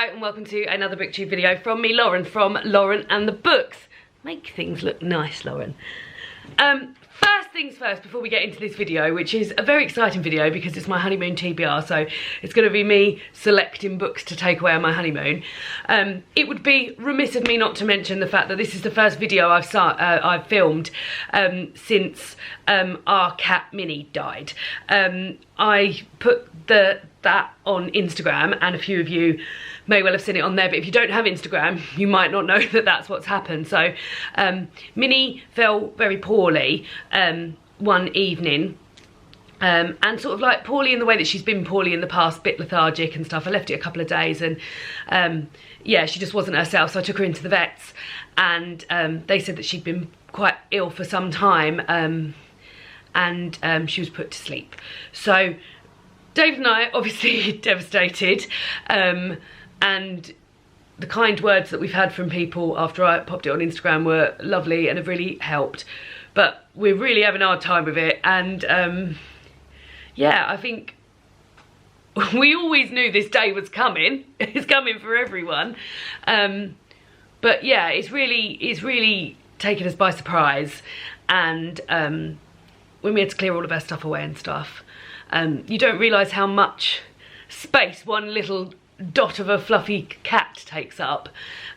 Hello and welcome to another booktube video from me, Lauren, from Lauren and the Books. Make things look nice, Lauren. First things first, before we get into this video, which is a very exciting video because it's my honeymoon TBR, so it's going to be me selecting books to take away on my honeymoon. It would be remiss of me not to mention the fact that this is the first video I've filmed since our cat Minnie died. I put that on Instagram, and a few of you may well have seen it on there, but if you don't have Instagram, you might not know that that's what's happened. So Minnie fell very poorly one evening, and sort of like poorly in the way that she's been poorly in the past, bit lethargic and stuff. I left it a couple of days, and yeah, she just wasn't herself, so I took her into the vets, and they said that she'd been quite ill for some time, and she was put to sleep. So Dave and I obviously devastated, and the kind words that we've had from people after I popped it on Instagram were lovely and have really helped, but we're really having a hard time with it. And yeah, I think we always knew this day was coming. It's coming for everyone, but yeah, it's really taken us by surprise. And when we had to clear all of our stuff away and stuff, you don't realise how much space one little dot of a fluffy cat takes up,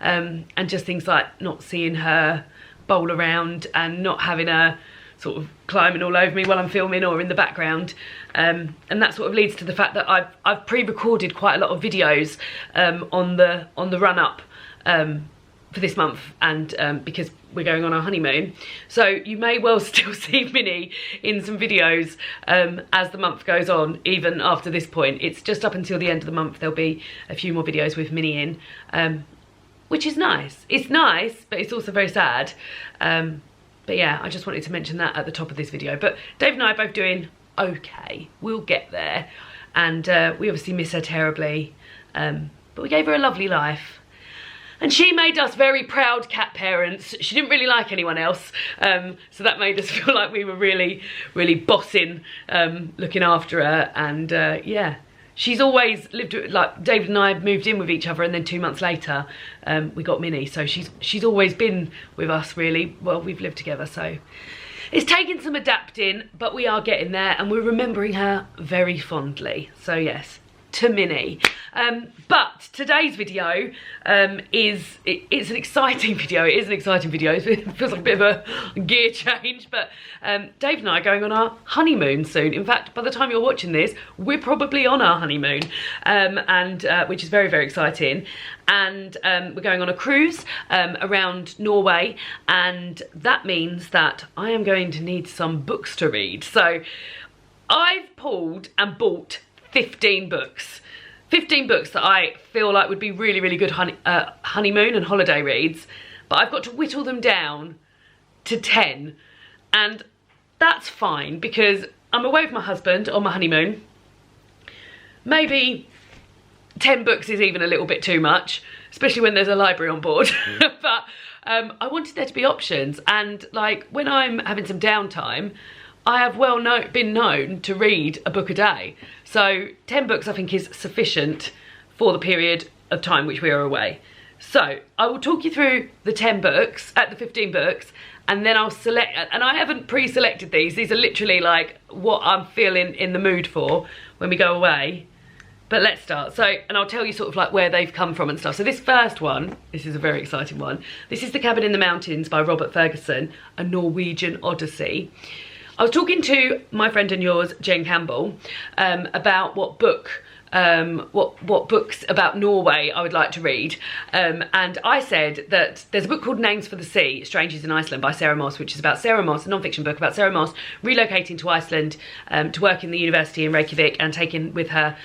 and just things like not seeing her bowl around and not having her sort of climbing all over me while I'm filming or in the background, and that sort of leads to the fact that I've pre-recorded quite a lot of videos on the run-up for this month, and because we're going on our honeymoon, so you may well still see Minnie in some videos as the month goes on. Even after this point, it's just up until the end of the month, there'll be a few more videos with Minnie in, which is nice. It's nice, but it's also very sad. But yeah, I just wanted to mention that at the top of this video. But Dave and I are both doing okay. We'll get there, and we obviously miss her terribly, but we gave her a lovely life. And she made us very proud cat parents. She didn't really like anyone else, so that made us feel like we were really bossing, looking after her. And yeah, she's always lived, like David and I moved in with each other, and then 2 months later we got Minnie, so she's always been with us really. Well, we've lived together, so it's taken some adapting, but we are getting there, and we're remembering her very fondly. So yes, to Minnie. But today's video it's an exciting video. It is an exciting video. It feels like a bit of a gear change, but Dave and I are going on our honeymoon soon. In fact, by the time you're watching this, we're probably on our honeymoon, and which is very exciting. And we're going on a cruise around Norway, and that means that I am going to need some books to read. So I've pulled and bought 15 books. 15 books that I feel like would be really good honeymoon and holiday reads, but I've got to whittle them down to 10, and that's fine because I'm away with my husband on my honeymoon. Maybe 10 books is even a little bit too much, especially when there's a library on board. But I wanted there to be options, and like when I'm having some downtime, I have been known to read a book a day. So 10 books I think is sufficient for the period of time which we are away. So I will talk you through the 10 books, the 15 books, and then I'll select, and I haven't pre-selected these. These are literally like what I'm feeling in the mood for when we go away. But let's start. So, and I'll tell you sort of like where they've come from and stuff. So this first one, this is a very exciting one. This is The Cabin in the Mountains by Robert Ferguson, a Norwegian Odyssey. I was talking to my friend and yours, Jen Campbell, about what books about Norway I would like to read, and I said that there's a book called Names for the Sea, Strangers in Iceland by Sarah Moss, which is about Sarah Moss, a non-fiction book about Sarah Moss relocating to Iceland to work in the university in Reykjavik and taking with her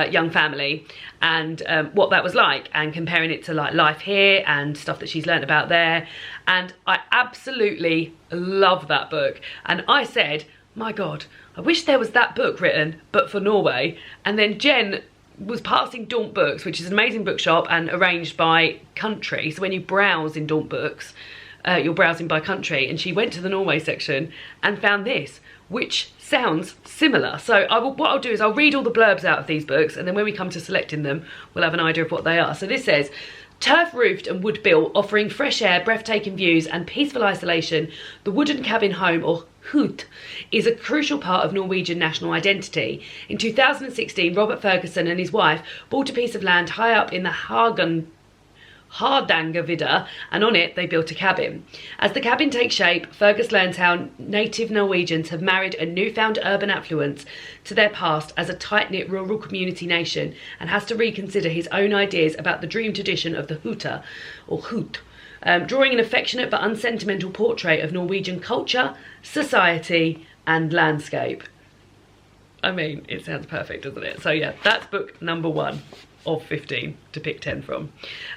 young family, and what that was like, and comparing it to like life here and stuff that she's learnt about there. And I absolutely love that book, and I said, my God, I wish there was that book written, but for Norway. And then Jen was passing Daunt Books, which is an amazing bookshop and arranged by country. So when you browse in Daunt Books, you're browsing by country. And she went to the Norway section and found this, which sounds similar. So what I'll do is I'll read all the blurbs out of these books, and then when we come to selecting them, we'll have an idea of what they are. So this says, turf-roofed and wood-built, offering fresh air, breathtaking views and peaceful isolation, the wooden cabin home, or hut, is a crucial part of Norwegian national identity. In 2016, Robert Ferguson and his wife bought a piece of land high up in the Hardangervidda, and on it they built a cabin. As the cabin takes shape, Fergus learns how native Norwegians have married a newfound urban affluence to their past as a tight-knit rural community nation, and has to reconsider his own ideas about the dream tradition of the huta, or hut, drawing an affectionate but unsentimental portrait of Norwegian culture, society and landscape. I mean, it sounds perfect, doesn't it? So yeah, that's book number 1 of 15 to pick 10 from.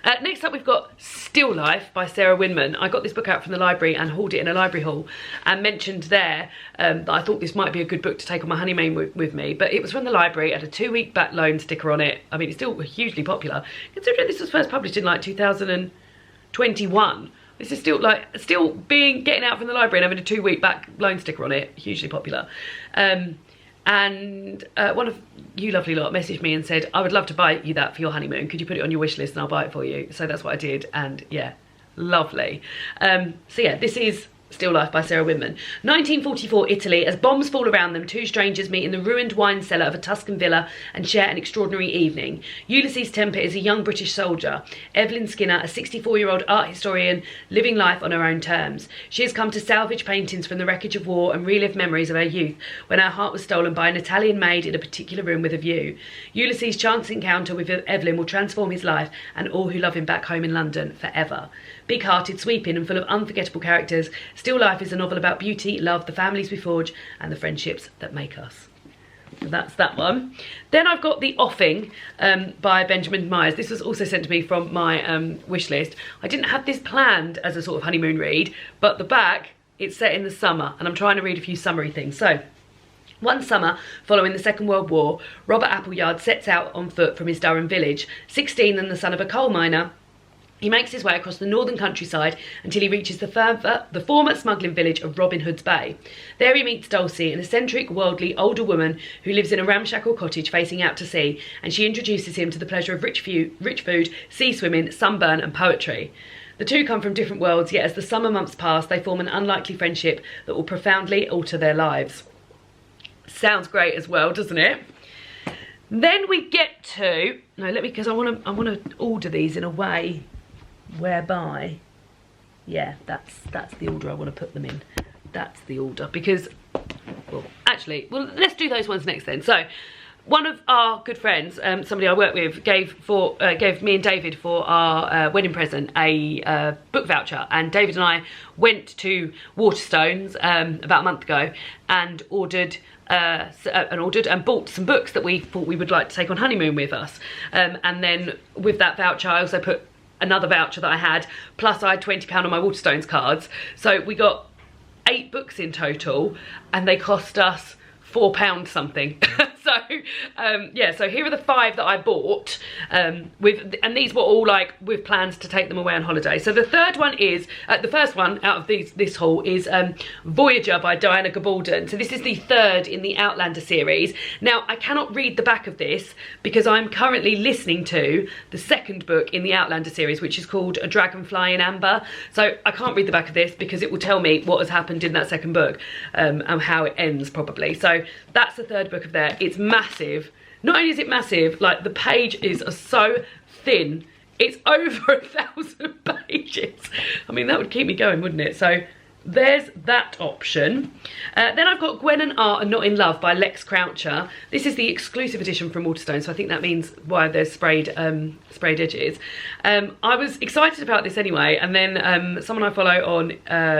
Next up, we've got Still Life by Sarah Windman. I got this book out from the library and hauled it in a library haul, and mentioned there that I thought this might be a good book to take on my honeymoon with me, but it was from the library, had a 2-week back loan sticker on it. I mean, it's still hugely popular, considering this was first published in like 2021. This is still getting out from the library and having a 2-week back loan sticker on it, hugely popular. And one of you lovely lot messaged me and said, I would love to buy you that for your honeymoon. Could you put it on your wish list and I'll buy it for you? So that's what I did, and yeah, lovely. So yeah, this is Still Life by Sarah Windman. 1944 Italy. As bombs fall around them, two strangers meet in the ruined wine cellar of a Tuscan villa and share an extraordinary evening. Ulysses Temper is a young British soldier. Evelyn Skinner, a 64-year-old art historian, living life on her own terms. She has come to salvage paintings from the wreckage of war and relive memories of her youth, when her heart was stolen by an Italian maid in a particular room with a view. Ulysses' chance encounter with Evelyn will transform his life and all who love him back home in London forever. Big-hearted, sweeping and full of unforgettable characters, Still Life is a novel about beauty, love, the families we forge and the friendships that make us. So that's that one. Then I've got The Offing by Benjamin Myers. This was also sent to me from my wish list. I didn't have this planned as a sort of honeymoon read, but the back, it's set in the summer, and I'm trying to read a few summary things. So, one summer, following the Second World War, Robert Appleyard sets out on foot from his Durham village. 16 and the son of a coal miner, he makes his way across the northern countryside until he reaches the former smuggling village of Robin Hood's Bay. There he meets Dulcie, an eccentric, worldly, older woman who lives in a ramshackle cottage facing out to sea, and she introduces him to the pleasure of rich food, sea swimming, sunburn and poetry. The two come from different worlds, yet as the summer months pass, they form an unlikely friendship that will profoundly alter their lives. Sounds great as well, doesn't it? Then we get to, because I want to order these in a way whereby, yeah, that's the order I want to put them in. That's the order, because, well, let's do those ones next then. So, one of our good friends, somebody I work with, gave me and David for our wedding present a book voucher, and David and I went to Waterstones about a month ago and ordered and bought some books that we thought we would like to take on honeymoon with us. And then with that voucher, I also put another voucher that I had, plus I had £20 on my Waterstones cards. So we got 8 books in total, and they cost us £4 something. Yeah, so here are the 5 that I bought, and these were all like with plans to take them away on holiday. So the third one is, the first one out of this haul is Voyager by Diana Gabaldon. So this is the third in the Outlander series. Now, I cannot read the back of this because I'm currently listening to the second book in the Outlander series, which is called A Dragonfly in Amber. So I can't read the back of this because it will tell me what has happened in that second book, and how it ends probably. So that's the third book of there. It's massive. Not only is it massive, like the page is so thin. It's over 1,000 pages. I mean, that would keep me going, wouldn't it? So there's that option. Then I've got Gwen and Art Are Not in Love by Lex Croucher. This is the exclusive edition from Waterstones, so I think that means why there's sprayed edges. I was excited about this anyway, and then someone I follow on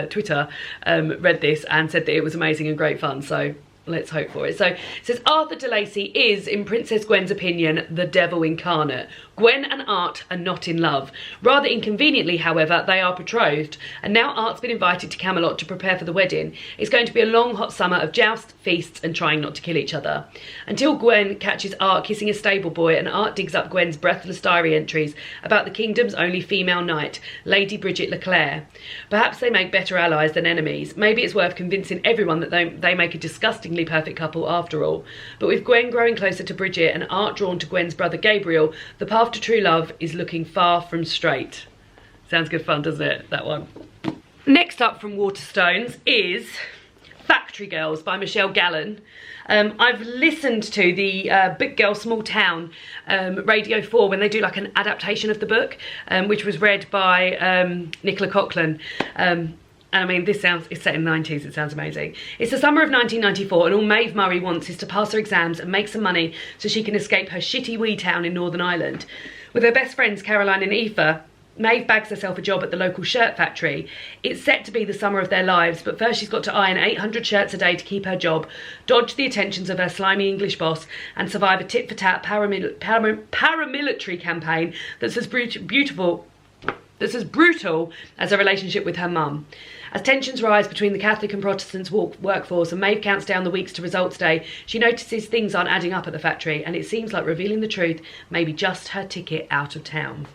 Twitter read this and said that it was amazing and great fun, so let's hope for it. So it says, Arthur de Lacy is, in Princess Gwen's opinion, the devil incarnate. Gwen and Art are not in love. Rather inconveniently, however, they are betrothed, and now Art's been invited to Camelot to prepare for the wedding. It's going to be a long, hot summer of jousts, feasts, and trying not to kill each other. Until Gwen catches Art kissing a stable boy, and Art digs up Gwen's breathless diary entries about the kingdom's only female knight, Lady Bridget Leclerc. Perhaps they make better allies than enemies. Maybe it's worth convincing everyone that they make a disgustingly perfect couple after all. But with Gwen growing closer to Bridget and Art drawn to Gwen's brother Gabriel, the path to true love is looking far from straight. Sounds good fun, doesn't it, that one? Next up from Waterstones is Factory Girls by Michelle Gallen. I've listened to the Big Girl Small Town Radio 4 when they do like an adaptation of the book, which was read by Nicola Coughlan. And I mean, it's set in the 90s, it sounds amazing. It's the summer of 1994 and all Maeve Murray wants is to pass her exams and make some money so she can escape her shitty wee town in Northern Ireland. With her best friends Caroline and Aoife, Maeve bags herself a job at the local shirt factory. It's set to be the summer of their lives, but first she's got to iron 800 shirts a day to keep her job, dodge the attentions of her slimy English boss, and survive a tit-for-tat paramilitary campaign that's as brutal as her relationship with her mum. As tensions rise between the Catholic and Protestant workforce and Maeve counts down the weeks to results day, she notices things aren't adding up at the factory, and it seems like revealing the truth may be just her ticket out of town.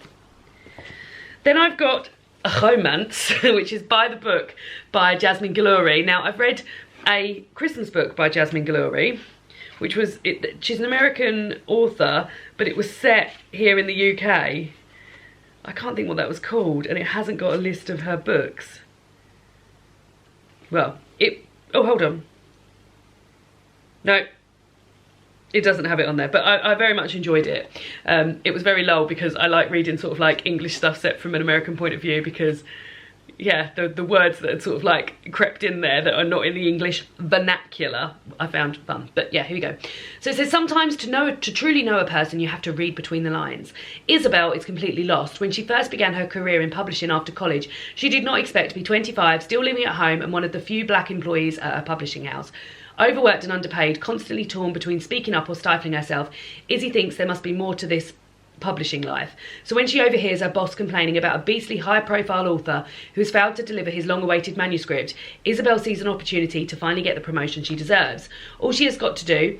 Then I've got a romance, which is by the book by Jasmine Guillory. Now, I've read a Christmas book by Jasmine Guillory, which was, she's an American author, but it was set here in the UK. I can't think what that was called, and it hasn't got a list of her books. Well, oh, hold on. No, it doesn't have it on there, but I very much enjoyed it. It was very lull because I like reading sort of like English stuff set from an American point of view because, yeah, the words that had sort of like crept in there that are not in the English vernacular, I found fun. But yeah, here we go. So it says, sometimes to truly know a person, you have to read between the lines. Isabel is completely lost. When she first began her career in publishing after college, she did not expect to be 25, still living at home and one of the few black employees at her publishing house. Overworked and underpaid, constantly torn between speaking up or stifling herself, Izzy thinks there must be more to this publishing life. So when she overhears her boss complaining about a beastly high-profile author who has failed to deliver his long-awaited manuscript, Isabel sees an opportunity to finally get the promotion she deserves. All she has got to do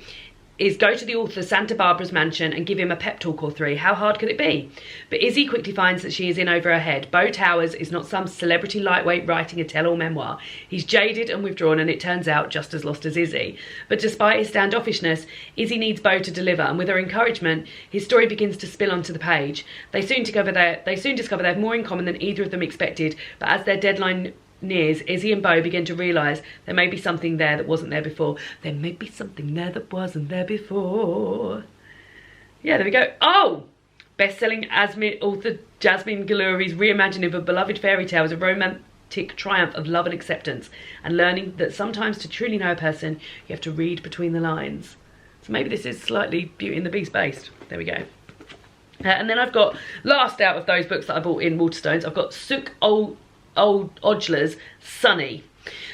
is go to the author's Santa Barbara's mansion and give him a pep talk or three. How hard could it be? But Izzy quickly finds that she is in over her head. Beau Towers is not some celebrity lightweight writing a tell-all memoir. He's jaded and withdrawn, and it turns out just as lost as Izzy. But despite his standoffishness, Izzy needs Beau to deliver, and with her encouragement, his story begins to spill onto the page. They soon discover they have more in common than either of them expected, but as their deadline nears, Izzy and Beau begin to realise there may be something there that wasn't there before. There may be something there that wasn't there before. Yeah, there we go. Oh! Best-selling author Jasmine Guillory's reimagining of a beloved fairy tale is a romantic triumph of love and acceptance, and learning that sometimes to truly know a person, you have to read between the lines. So maybe this is slightly Beauty and the Beast based. There we go. And then I've got, last out of those books that I bought in Waterstones, I've got Suk Ojla's Sunny.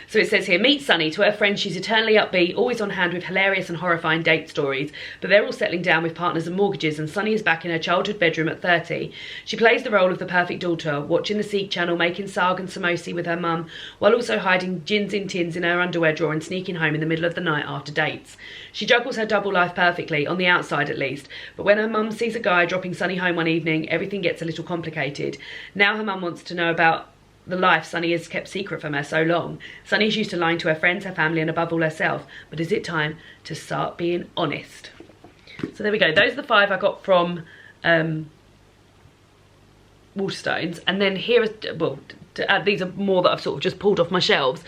So it says here, meet Sunny. To her friends, she's eternally upbeat, always on hand with hilarious and horrifying date stories, but they're all settling down with partners and mortgages, and Sunny is back in her childhood bedroom at 30. She plays the role of the perfect daughter, watching the Sikh channel, making saag and samosi with her mum, while also hiding gins in tins in her underwear drawer and sneaking home in the middle of the night after dates. She juggles her double life perfectly, on the outside at least, but when her mum sees a guy dropping Sunny home one evening, everything gets a little complicated. Now her mum wants to know about the life Sunny has kept secret from her so long. Sunny's used to lying to her friends, her family, and above all herself. But is it time to start being honest? So there we go. Those are the 5 I got from Waterstones. And then here is, well, to add, these are more that I've sort of just pulled off my shelves.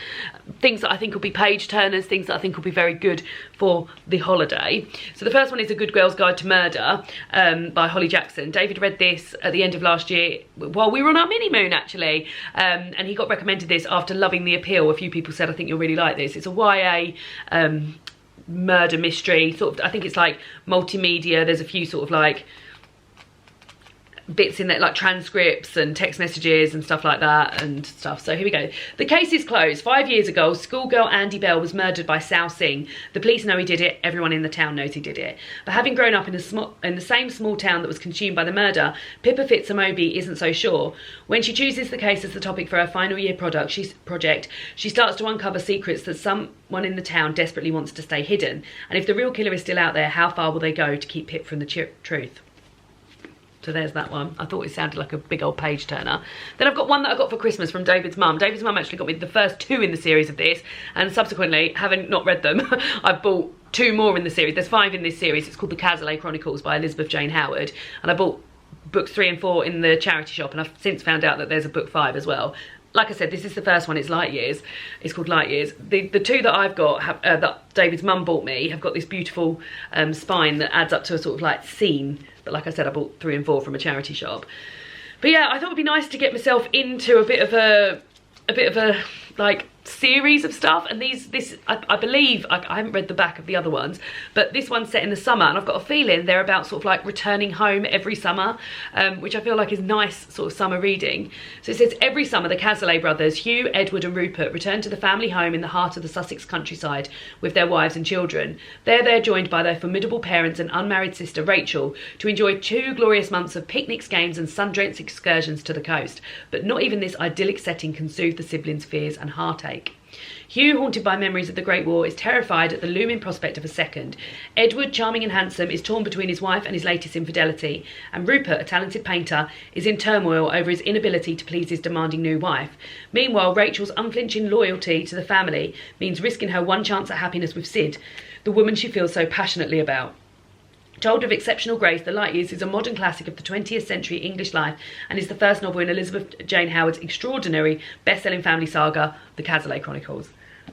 Things that I think will be page turners, things that I think will be very good for the holiday. So the first one is A Good Girl's Guide to Murder by Holly Jackson. David read this at the end of last year while we were on our mini moon, actually, and he got recommended this after loving The Appeal. A few people said, I think you'll really like this. It's a YA murder mystery, sort of. I think it's like multimedia. There's a few sort of like bits in there like transcripts and text messages and stuff like that and stuff. So here we go. The case is closed. 5 years ago, schoolgirl Andy Bell was murdered by Sao Singh. The police know he did it. Everyone in the town knows he did it. But having grown up in the same small town that was consumed by the murder, Pippa Fitzamobi isn't so sure. When she chooses the case as the topic for her final year project, she starts to uncover secrets that someone in the town desperately wants to stay hidden. And if the real killer is still out there, how far will they go to keep Pip from the truth? So there's that one. I thought it sounded like a big old page turner. Then I've got one that I got for Christmas from David's mum. David's mum actually got me the first 2 in the series of this, and subsequently, having not read them, I've bought 2 more in the series. There's 5 in this series. It's called the Casella Chronicles by Elizabeth Jane Howard, and I bought books 3 and 4 in the charity shop, and I've since found out that there's a book 5 as well. Like I said, this is the first one. It's Light Years. It's called Light Years. The 2 that I've got, that David's mum bought me, have got this beautiful spine that adds up to a sort of like scene. But like I said, I bought 3 and 4 from a charity shop. But yeah, I thought it'd be nice to get myself into a bit of a like series of stuff, and I believe I haven't read the back of the other ones, but this one's set in the summer, and I've got a feeling they're about sort of like returning home every summer, which I feel like is nice sort of summer reading. So it says, every summer the Casella brothers, Hugh, Edward and Rupert, return to the family home in the heart of the Sussex countryside with their wives and children. There they're joined by their formidable parents and unmarried sister Rachel to enjoy 2 glorious months of picnics, games and sun-drenched excursions to the coast. But not even this idyllic setting can soothe the siblings' fears and heartache. Hugh, haunted by memories of the Great War, is terrified at the looming prospect of a second. Edward, charming and handsome, is torn between his wife and his latest infidelity. And Rupert, a talented painter, is in turmoil over his inability to please his demanding new wife. Meanwhile, Rachel's unflinching loyalty to the family means risking her one chance at happiness with Sid, the woman she feels so passionately about. Told of exceptional grace, The Light Years is a modern classic of the 20th century English life and is the first novel in Elizabeth Jane Howard's extraordinary best-selling family saga, The Casella Chronicles.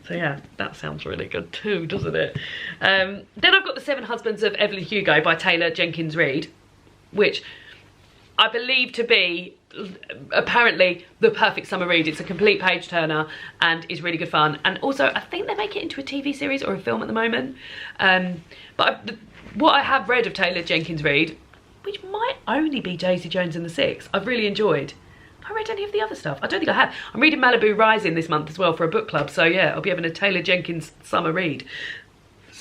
So yeah, that sounds really good too, doesn't it? Then I've got The 7 Husbands of Evelyn Hugo by Taylor Jenkins Reid, which I believe to be apparently the perfect summer read. It's a complete page turner and is really good fun. And also, I think they make it into a TV series or a film at the moment. What I have read of Taylor Jenkins Reid, which might only be Daisy Jones and the Six, I've really enjoyed. Have I read any of the other stuff? I don't think I have. I'm reading Malibu Rising this month as well for a book club, so yeah, I'll be having a Taylor Jenkins summer read.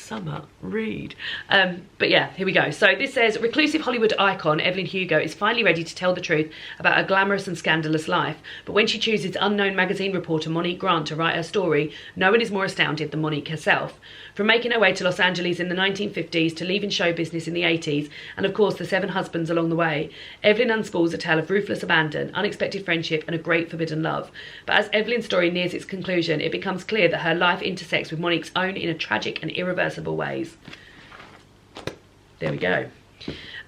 But yeah, here we go. So this says, reclusive Hollywood icon Evelyn Hugo is finally ready to tell the truth about a glamorous and scandalous life. But when she chooses unknown magazine reporter Monique Grant to write her story, no one is more astounded than Monique herself. From making her way to Los Angeles in the 1950s to leaving show business in the 80s, and of course the 7 husbands along the way, Evelyn unspools a tale of ruthless abandon, unexpected friendship and a great forbidden love. But as Evelyn's story nears its conclusion, it becomes clear that her life intersects with Monique's own in a tragic and irreversible ways. There we go.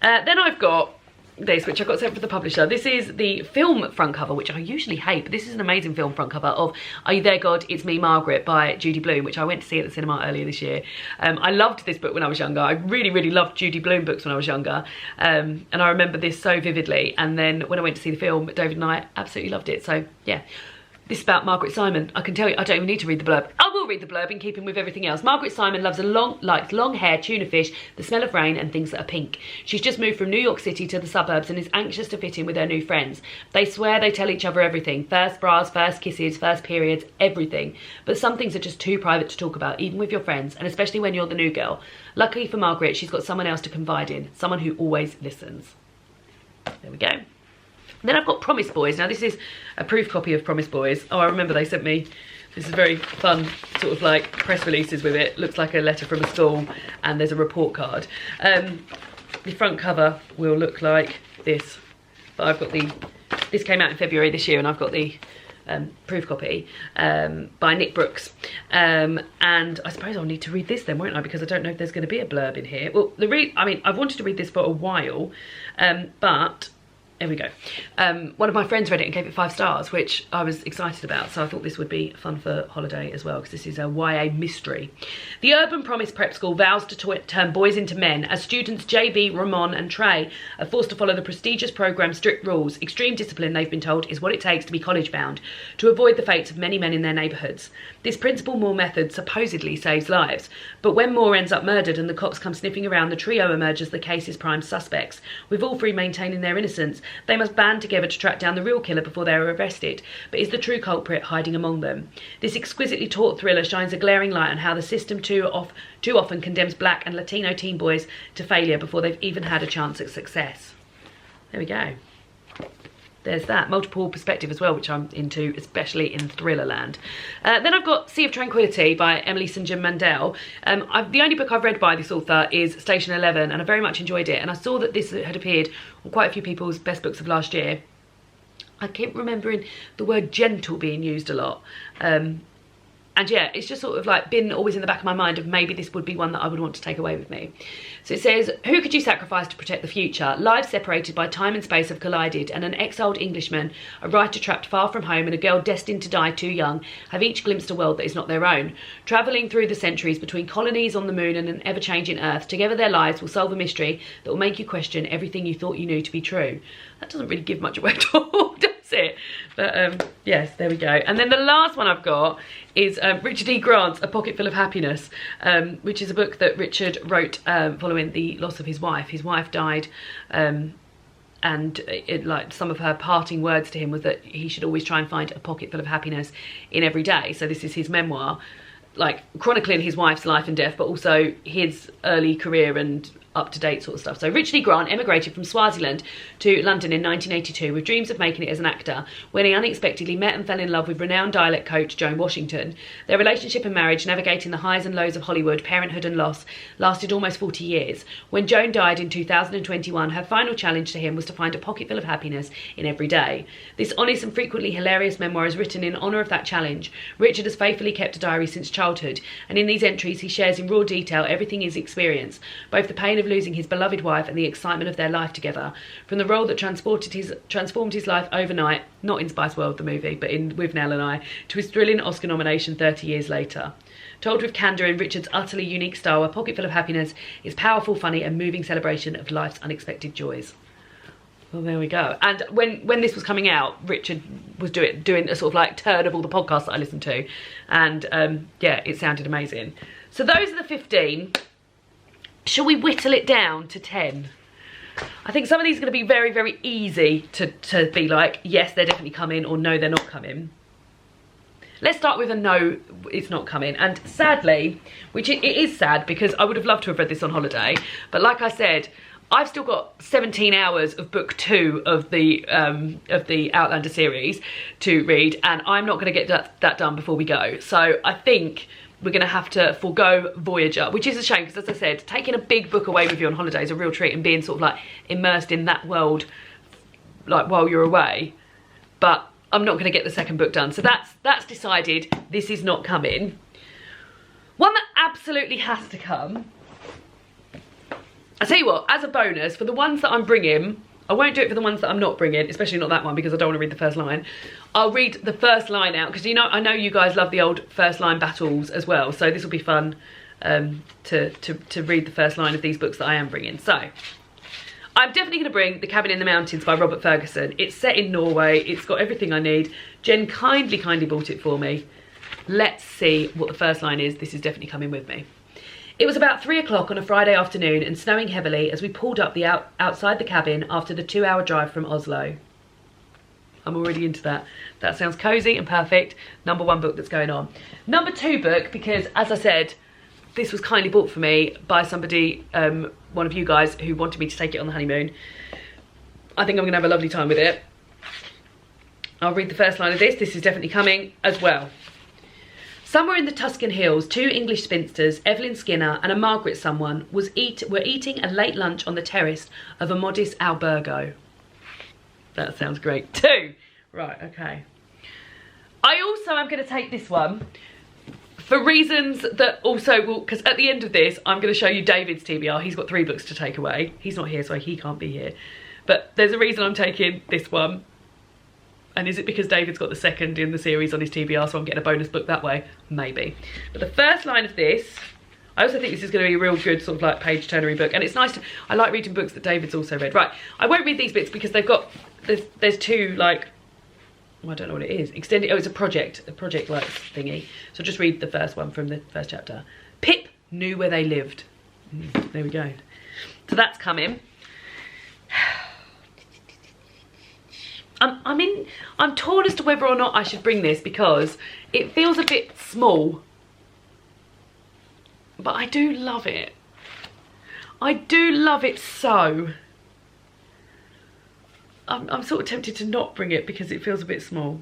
Then I've got this, which I got sent from the publisher. This is the film front cover, which I usually hate, but this is an amazing film front cover of Are You There, God? It's Me, Margaret by Judy Blume, which I went to see at the cinema earlier this year. I loved this book when I was younger. I really, really loved Judy Blume books when I was younger. And I remember this so vividly. And then when I went to see the film, David and I absolutely loved it. So yeah. This is about Margaret Simon. I can tell you, I don't even need to read the blurb. I will read the blurb in keeping with everything else. Margaret Simon likes long hair, tuna fish, the smell of rain and things that are pink. She's just moved from New York City to the suburbs and is anxious to fit in with her new friends. They swear they tell each other everything. First bras, first kisses, first periods, everything. But some things are just too private to talk about, even with your friends, and especially when you're the new girl. Luckily for Margaret, she's got someone else to confide in. Someone who always listens. There we go. Then I've got Promise Boys. Now this is a proof copy of Promise Boys. Oh, I remember they sent me, this is very fun sort of like press releases with it. Looks like a letter from a school and there's a report card. The front cover will look like this. But I've got this came out in February this year and I've got the proof copy by Nick Brooks. And I suppose I'll need to read this then, won't I? Because I don't know if there's going to be a blurb in here. Well, I mean, I've wanted to read this for a while, but there we go. One of my friends read it and gave it 5 stars, which I was excited about. So I thought this would be fun for holiday as well, because this is a YA mystery. The Urban Promise Prep School vows to turn boys into men as students JB, Ramon and Trey are forced to follow the prestigious programme's strict rules. Extreme discipline, they've been told, is what it takes to be college bound, to avoid the fates of many men in their neighbourhoods. This Principal Moore method supposedly saves lives, but when Moore ends up murdered and the cops come sniffing around, the trio emerge as the case's prime suspects, with all 3 maintaining their innocence They must band together to track down the real killer before they are arrested. But is the true culprit hiding among them? This exquisitely taut thriller shines a glaring light on how the system too often condemns black and Latino teen boys to failure before they've even had a chance at success. There we go. There's that. Multiple perspective as well, which I'm into, especially in thriller land. Then I've got Sea of Tranquility by Emily St. John Mandel. The only book I've read by this author is Station 11, and I very much enjoyed it. And I saw that this had appeared on quite a few people's best books of last year. I keep remembering the word gentle being used a lot. And yeah, it's just sort of like been always in the back of my mind of maybe this would be one that I would want to take away with me. So it says, who could you sacrifice to protect the future? Lives separated by time and space have collided, and an exiled Englishman, a writer trapped far from home, and a girl destined to die too young have each glimpsed a world that is not their own. Travelling through the centuries between colonies on the moon and an ever-changing earth, together their lives will solve a mystery that will make you question everything you thought you knew to be true. That doesn't really give much away at all, does it? But yes, there we go. And then the last one I've got is Richard E. Grant's A Pocketful of Happiness, which is a book that Richard wrote following the loss of his wife. His wife died, and like some of her parting words to him was that he should always try and find a pocket full of happiness in every day. So this is his memoir, like chronicling his wife's life and death, but also his early career and up-to-date sort of stuff. So Richard E. Grant emigrated from Swaziland to London in 1982 with dreams of making it as an actor when he unexpectedly met and fell in love with renowned dialect coach Joan Washington. Their relationship and marriage, navigating the highs and lows of Hollywood, parenthood and loss, lasted almost 40 years. When Joan died in 2021, her final challenge to him was to find a pocket full of happiness in every day. This honest and frequently hilarious memoir is written in honour of that challenge. Richard has faithfully kept a diary since childhood, and in these entries he shares in raw detail everything he's experienced, both the pain of losing his beloved wife and the excitement of their life together. From the role that transformed his life overnight, not in Spice World the movie, but in With Nell and I, to his thrilling Oscar nomination 30 years later. Told with candour in Richard's utterly unique style, A Pocketful of Happiness is powerful, funny and moving celebration of life's unexpected joys. Well, there we go. And when this was coming out, Richard was doing a sort of like turn of all the podcasts that I listened to, and yeah, it sounded amazing. So those are the 15. Shall we whittle it down to 10? I think some of these are going to be very, very easy to be like, yes, they're definitely coming, or no, they're not coming. Let's start with a no, it's not coming. And sadly, which it is sad because I would have loved to have read this on holiday, but like I said, I've still got 17 hours of book 2 of the Outlander series to read, and I'm not going to get that done before we go. So I think we're going to have to forego Voyager, which is a shame because, as I said, taking a big book away with you on holiday is a real treat, and being sort of like immersed in that world like while you're away. But I'm not going to get the second book done. So that's decided. This is not coming. One that absolutely has to come. I tell you what, as a bonus, for the ones that I'm bringing, I won't do it for the ones that I'm not bringing, especially not that one because I don't want to read the first line. I'll read the first line out because, you know, I know you guys love the old first line battles as well. So this will be fun to read the first line of these books that I am bringing. So I'm definitely going to bring The Cabin in the Mountains by Robert Ferguson. It's set in Norway. It's got everything I need. Jen kindly bought it for me. Let's see what the first line is. This is definitely coming with me. It was about 3 o'clock on a Friday afternoon and snowing heavily as we pulled up outside the cabin after the 2-hour drive from Oslo. I'm already into that. That sounds cosy and perfect. Number 1 book that's going on. Number 2 book, because as I said, this was kindly bought for me by somebody, one of you guys who wanted me to take it on the honeymoon. I think I'm going to have a lovely time with it. I'll read the first line of this. This is definitely coming as well. Somewhere in the Tuscan hills, 2 English spinsters, Evelyn Skinner and a Margaret someone, were eating a late lunch on the terrace of a modest albergo. That sounds great too. Right, okay. I also am going to take this one for reasons that also will, because at the end of this, I'm going to show you David's TBR. He's got 3 books to take away. He's not here, so he can't be here. But there's a reason I'm taking this one. And is it because David's got the second in the series on his TBR, so I'm getting a bonus book that way? Maybe. But the first line of this, I also think this is going to be a real good sort of like page-turnery book. And it's nice to, I like reading books that David's also read. Right, I won't read these bits because they've got, there's 2 like, well, I don't know what it is. Extended, oh, it's a project like thingy. So just read the first one from the first chapter. Pip knew where they lived. There we go. So that's coming. I'm torn as to whether or not I should bring this because it feels a bit small. But I do love it. I do love it so. I'm sort of tempted to not bring it because it feels a bit small.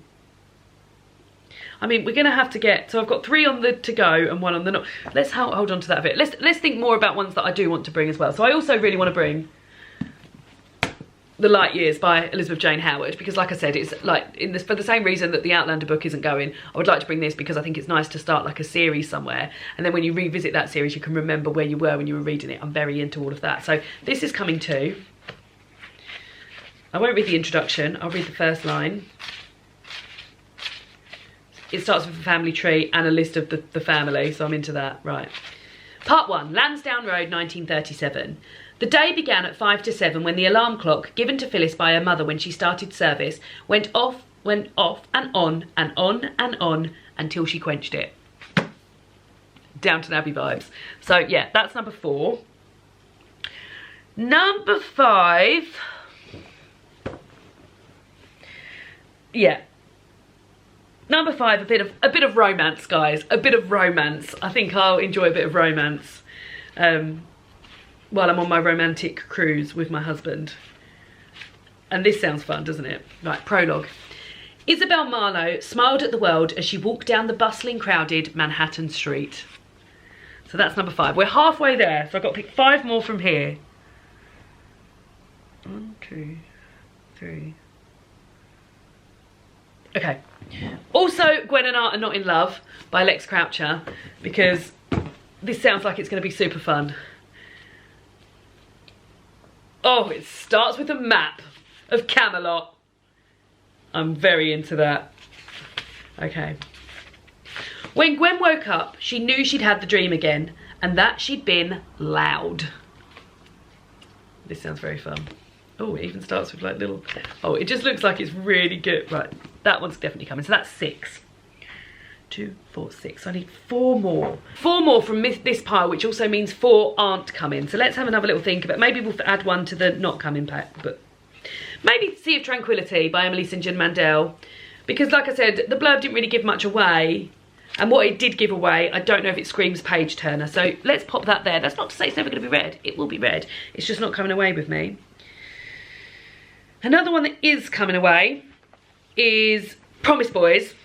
I mean, we're gonna have to get, so I've got 3 on the to go and 1 on the not. Let's hold on to that a bit. Let's think more about ones that I do want to bring as well. So I also really want to bring The Light Years by Elizabeth Jane Howard, because like I said, it's like for the same reason that the Outlander book isn't going, I would like to bring this because I think it's nice to start like a series somewhere, and then when you revisit that series you can remember where you were when you were reading it. I'm very into all of that. So this is coming too. I won't read the introduction, I'll read the first line. It starts with a family tree and a list of the family, so I'm into that. Right. Part 1, Lansdowne Road, 1937. The day began at 5 to 7 when the alarm clock, given to Phyllis by her mother when she started service, went off and on and on and on until she quenched it. Downton Abbey vibes. So yeah, that's number 4. Number 5. Yeah. Number 5, a bit of romance, guys. A bit of romance. I think I'll enjoy a bit of romance while I'm on my romantic cruise with my husband. And this sounds fun, doesn't it? Right, prologue. Isabel Marlowe smiled at the world as she walked down the bustling, crowded Manhattan street. So that's number 5. We're halfway there, so I've got to pick 5 more from here. 1, 2, 3. Okay. Also, Gwen and Art Are Not in Love by Lex Croucher, because this sounds like it's going to be super fun. Oh, it starts with a map of Camelot. I'm very into that. Okay. When Gwen woke up, she knew she'd had the dream again, and that she'd been loud. This sounds very fun. Oh, it even starts with like little, oh, it just looks like it's really good. Right, that one's definitely coming. So that's 6. 2, 4, 6. So I need 4 more. 4 more from this pile, which also means 4 aren't coming. So let's have another little think about, maybe we'll add 1 to the not coming pack, but maybe Sea of Tranquility by Emily St. John Mandel. Because like I said, the blurb didn't really give much away. And what it did give away, I don't know if it screams page turner. So let's pop that there. That's not to say it's never going to be read. It will be read. It's just not coming away with me. Another one that is coming away is Promise Boys.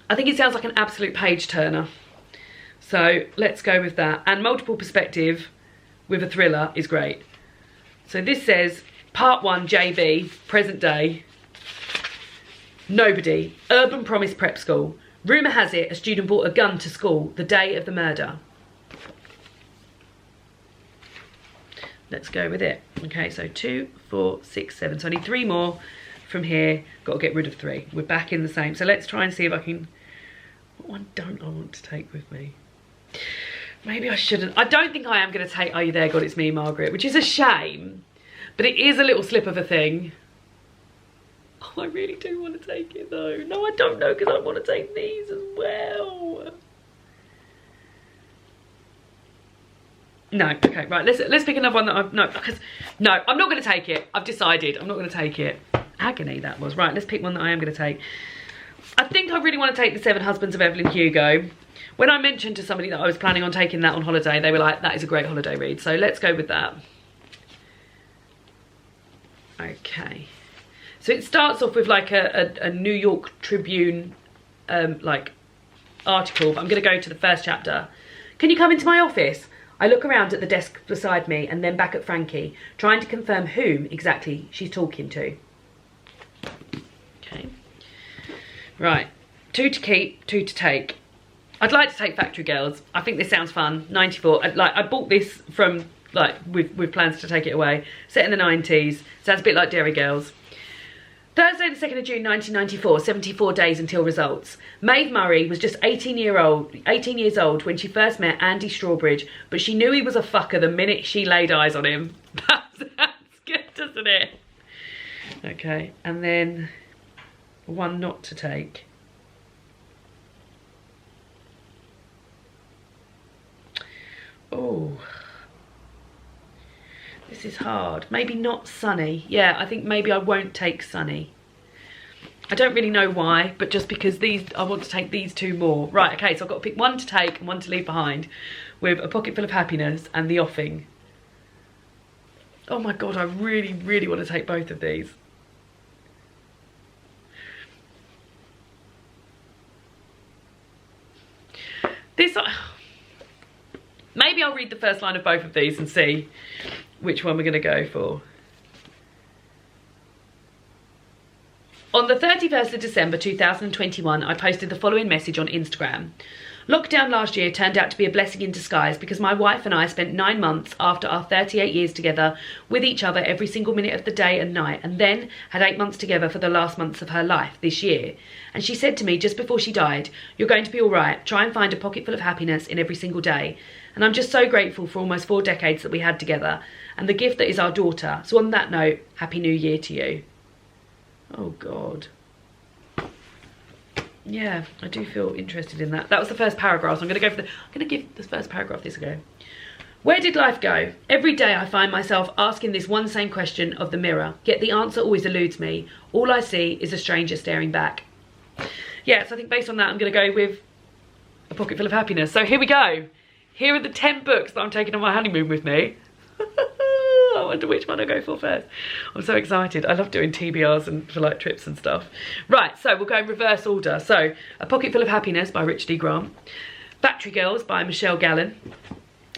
I think it sounds like an absolute page turner. So let's go with that. And Multiple Perspective with a thriller is great. So this says, Part 1, JB, present day. Nobody, Urban Promise Prep School. Rumour has it a student brought a gun to school the day of the murder. Let's go with it. Okay, so 2, 4, 6, 7. So I need 3 more from here. Got to get rid of 3. We're back in the same. So let's try and see if I can... What one don't I want to take with me? Maybe I shouldn't. I don't think I am going to take Are You There, God, It's Me, Margaret, which is a shame. But it is a little slip of a thing. Oh, I really do want to take it though. No, I don't know, because I want to take these as well. No, okay, right, let's pick another one that I'm not going to take it. I've decided I'm not going to take it. Agony that was. Right, let's pick one that I am going to take. I think I really want to take The 7 Husbands of Evelyn Hugo. When I mentioned to somebody that I was planning on taking that on holiday, they were like, that is a great holiday read. So let's go with that. Okay. So it starts off with like a New York Tribune like article, but I'm going to go to the first chapter. Can you come into my office? I look around at the desk beside me and then back at Frankie, trying to confirm whom exactly she's talking to. Okay. Right. 2 to keep, 2 to take. I'd like to take Factory Girls. I think this sounds fun. 94. I bought this from, like, with plans to take it away. Set in the 90s. Sounds a bit like Dairy Girls. Thursday the 2nd of June 1994, 74 days until results. Maeve Murray was just 18 years old when she first met Andy Strawbridge, but she knew he was a fucker the minute she laid eyes on him. That's good, doesn't it? Okay, and then 1 not to take. Oh. This is hard. Maybe not Sunny. Yeah, I think maybe I won't take Sunny. I don't really know why, but just because I want to take these two more. Right, okay, so I've got to pick one to take and one to leave behind, with A Pocketful of Happiness and The Offing. Oh my God, I really, really want to take both of these. Maybe I'll read the first line of both of these and see which one we're going to go for. On the 31st of December 2021, I posted the following message on Instagram. Lockdown last year turned out to be a blessing in disguise because my wife and I spent 9 months after our 38 years together with each other every single minute of the day and night, and then had 8 months together for the last months of her life this year. And she said to me just before she died, "You're going to be all right. Try and find a pocketful of happiness in every single day." And I'm just so grateful for almost 4 decades that we had together and the gift that is our daughter. So on that note, Happy New Year to you. Oh God. Yeah, I do feel interested in that. That was the first paragraph, so I'm going to give the first paragraph this a go. Where did life go? Every day I find myself asking this one same question of the mirror, yet the answer always eludes me. All I see is a stranger staring back. Yeah, so I think based on that, I'm going to go with A Pocketful of Happiness. So here we go. Here are the 10 books that I'm taking on my honeymoon with me. I wonder which one I go for first. I'm so excited. I love doing TBRs and for like trips and stuff. Right, so we'll go in reverse order. So, A Pocketful of Happiness by Richard E. Grant. Factory Girls by Michelle Gallen.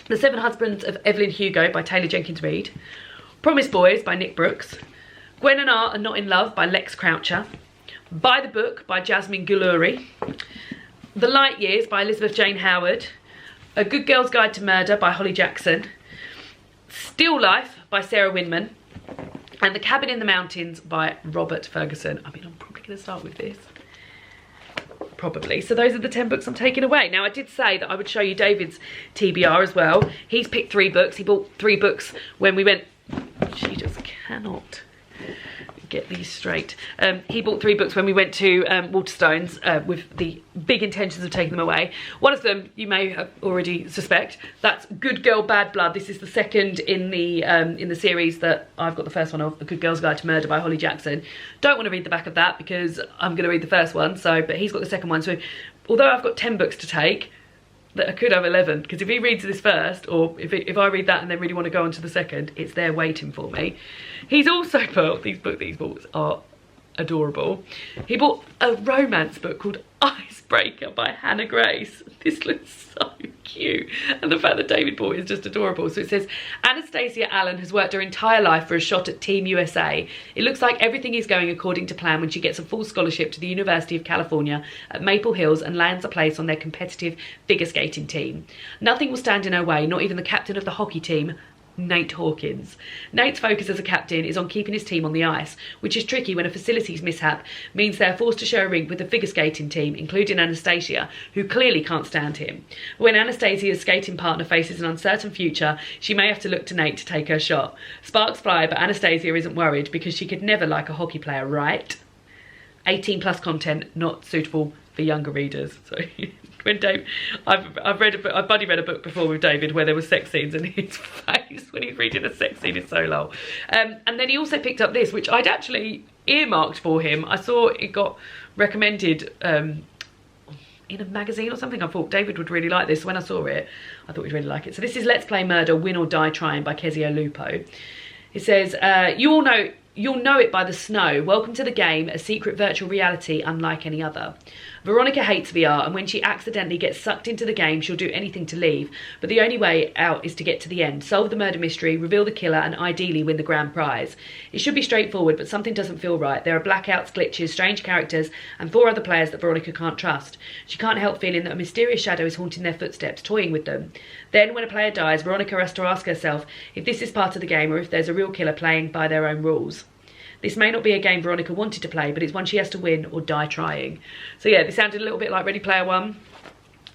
The Seven Husbands of Evelyn Hugo by Taylor Jenkins Reid. Promise Boys by Nick Brooks. Gwen and Art Are Not in Love by Lex Croucher. By the Book by Jasmine Guillory. The Light Years by Elizabeth Jane Howard. A Good Girl's Guide to Murder by Holly Jackson. Still Life by Sarah Windman, and The Cabin in the Mountains by Robert Ferguson. I mean, I'm probably going to start with this. Probably. So those are the 10 books I'm taking away. Now, I did say that I would show you David's TBR as well. He's picked 3 books. He bought 3 books when we went... She just cannot get these straight. He bought 3 books when we went to Waterstones with the big intentions of taking them away. One of them you may have already suspect. That's Good Girl Bad Blood. This is the second in the series that I've got the first one of, The Good Girl's Guide to Murder by Holly Jackson. Don't want to read the back of that because I'm going to read the first one. So, but he's got the second one. So although I've got 10 books to take, that I could have 11, because if he reads this first, or if I read that and then really want to go on to the second, it's there waiting for me. He's also bought, these books are adorable. He bought a romance book called Icebreaker by Hannah Grace. This looks so cute, and the fact that David bought it is just adorable. So it says, Anastasia Allen has worked her entire life for a shot at Team USA. It looks like everything is going according to plan when she gets a full scholarship to the University of California at Maple Hills and lands a place on their competitive figure skating team. Nothing will stand in her way, not even the captain of the hockey team, Nate Hawkins. Nate's focus as a captain is on keeping his team on the ice, which is tricky when a facilities mishap means they're forced to share a rink with the figure skating team, including Anastasia, who clearly can't stand him. When Anastasia's skating partner faces an uncertain future, she may have to look to Nate to take her shot. Sparks fly, but Anastasia isn't worried because she could never like a hockey player, right? 18+ content, not suitable for younger readers. So when Dave, I've read a book, I've buddy read a book before with David where there were sex scenes, and his face when he's reading a sex scene is so low. And then he also picked up this, which I'd actually earmarked for him. I saw it got recommended in a magazine or something. I thought David would really like this. So when I saw it, I thought he'd really like it. So this is Let's Play Murder, Win or Die Trying by Kezia Lupo. It says, you'll know it by the snow. Welcome to the game, a secret virtual reality unlike any other. Veronica hates VR, and when she accidentally gets sucked into the game, she'll do anything to leave. But the only way out is to get to the end, solve the murder mystery, reveal the killer, and ideally win the grand prize. It should be straightforward, but something doesn't feel right. There are blackouts, glitches, strange characters, and 4 other players that Veronica can't trust. She can't help feeling that a mysterious shadow is haunting their footsteps, toying with them. Then, when a player dies, Veronica has to ask herself if this is part of the game or if there's a real killer playing by their own rules. This may not be a game Veronica wanted to play, but it's one she has to win or die trying. So yeah, this sounded a little bit like Ready Player One.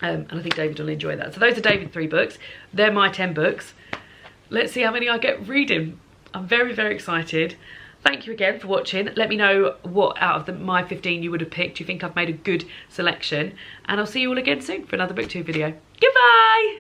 And I think David will enjoy that. So those are David's 3 books. They're my 10 books. Let's see how many I get reading. I'm very, very excited. Thank you again for watching. Let me know what out of my 15 you would have picked. Do you think I've made a good selection? And I'll see you all again soon for another BookTube video. Goodbye!